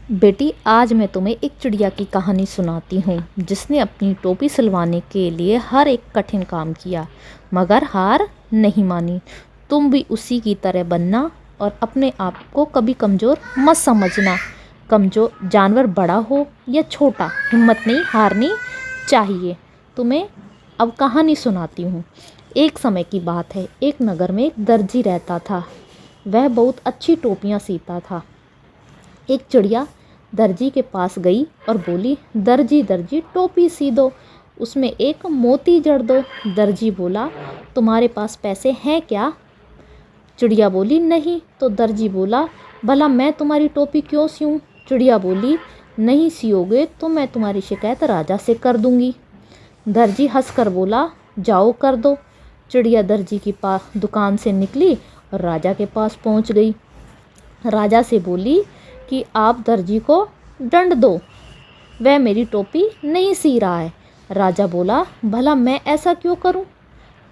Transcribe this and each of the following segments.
बेटी, आज मैं तुम्हें एक चिड़िया की कहानी सुनाती हूँ जिसने अपनी टोपी सिलवाने के लिए हर एक कठिन काम किया मगर हार नहीं मानी। तुम भी उसी की तरह बनना और अपने आप को कभी कमज़ोर मत समझना। कमज़ोर जानवर बड़ा हो या छोटा, हिम्मत नहीं हारनी चाहिए। तुम्हें अब कहानी सुनाती हूँ। एक समय की बात है, एक नगर में एक दर्जी रहता था। वह बहुत अच्छी टोपियाँ सीता था। एक चिड़िया दर्जी के पास गई और बोली, दर्जी दर्जी टोपी सी दो, उसमें एक मोती जड़ दो। दर्जी बोला, तुम्हारे पास पैसे हैं क्या? चिड़िया बोली, नहीं। तो दर्जी बोला, भला मैं तुम्हारी टोपी क्यों सीऊं? चिड़िया बोली, नहीं सियोगे तो मैं तुम्हारी शिकायत राजा से कर दूंगी। दर्जी हंसकर बोला, जाओ कर दो। चिड़िया दर्जी की पास दुकान से निकली और राजा के पास पहुंच गई। राजा से बोली कि आप दर्जी को दंड दो, वह मेरी टोपी नहीं सी रहा है। राजा बोला, भला मैं ऐसा क्यों करूं?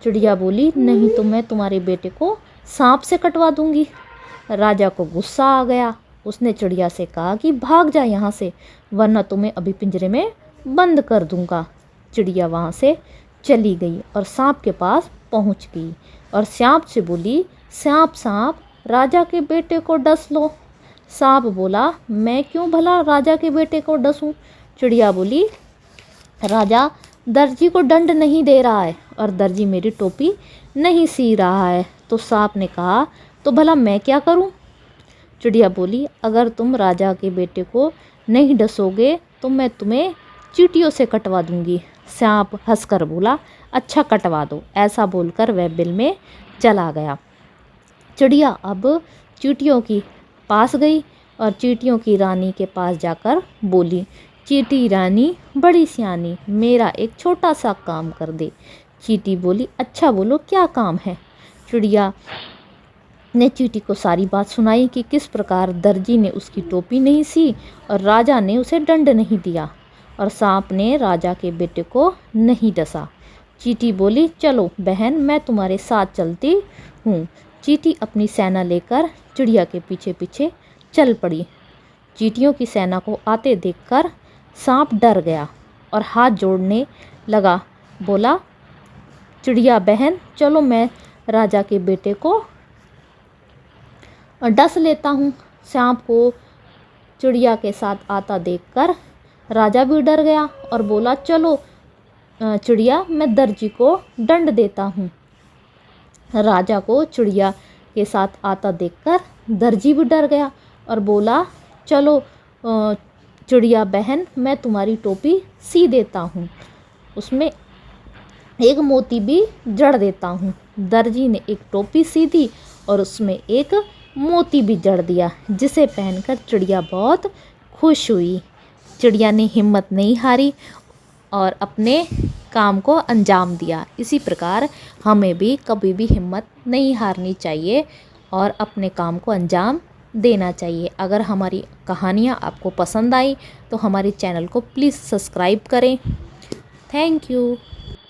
चिड़िया बोली, नहीं तो मैं तुम्हारे बेटे को सांप से कटवा दूंगी। राजा को गुस्सा आ गया। उसने चिड़िया से कहा कि भाग जा यहाँ से, वरना तुम्हें अभी पिंजरे में बंद कर दूंगा। चिड़िया वहाँ से चली गई और सांप के पास पहुँच गई और सांप से बोली, सांप सांप राजा के बेटे को डस लो। सांप बोला, मैं क्यों भला राजा के बेटे को डसूं? चिड़िया बोली, राजा दर्जी को दंड नहीं दे रहा है और दर्जी मेरी टोपी नहीं सी रहा है। तो सांप ने कहा, तो भला मैं क्या करूं? चिड़िया बोली, अगर तुम राजा के बेटे को नहीं डसोगे तो मैं तुम्हें चींटियों से कटवा दूंगी। सांप हंसकर बोला, अच्छा कटवा दो। ऐसा बोलकर वह बिल में चला गया। चिड़िया अब चींटियों की पास गई और चींटियों की रानी के पास जाकर बोली, चींटी रानी बड़ी सियानी, मेरा एक छोटा सा काम कर दे। चींटी बोली, अच्छा बोलो क्या काम है? चिड़िया ने चींटी को सारी बात सुनाई कि किस प्रकार दर्जी ने उसकी टोपी नहीं सी और राजा ने उसे दंड नहीं दिया और सांप ने राजा के बेटे को नहीं डसा। चींटी बोली, चलो बहन, मैं तुम्हारे साथ चलती हूँ। चींटी अपनी सेना लेकर चिड़िया के पीछे पीछे चल पड़ी। चींटियों की सेना को आते देखकर सांप डर गया और हाथ जोड़ने लगा। बोला, चिड़िया बहन, चलो मैं राजा के बेटे को डस लेता हूँ। सांप को चिड़िया के साथ आता देखकर राजा भी डर गया और बोला, चलो चिड़िया, मैं दर्जी को दंड देता हूँ। राजा को चिड़िया के साथ आता देखकर दर्जी भी डर गया और बोला, चलो चिड़िया बहन, मैं तुम्हारी टोपी सी देता हूँ, उसमें एक मोती भी जड़ देता हूँ। दर्जी ने एक टोपी सी दी और उसमें एक मोती भी जड़ दिया, जिसे पहनकर चिड़िया बहुत खुश हुई। चिड़िया ने हिम्मत नहीं हारी और अपने काम को अंजाम दिया। इसी प्रकार हमें भी कभी भी हिम्मत नहीं हारनी चाहिए और अपने काम को अंजाम देना चाहिए। अगर हमारी कहानियाँ आपको पसंद आई तो हमारे चैनल को प्लीज़ सब्सक्राइब करें। Thank you.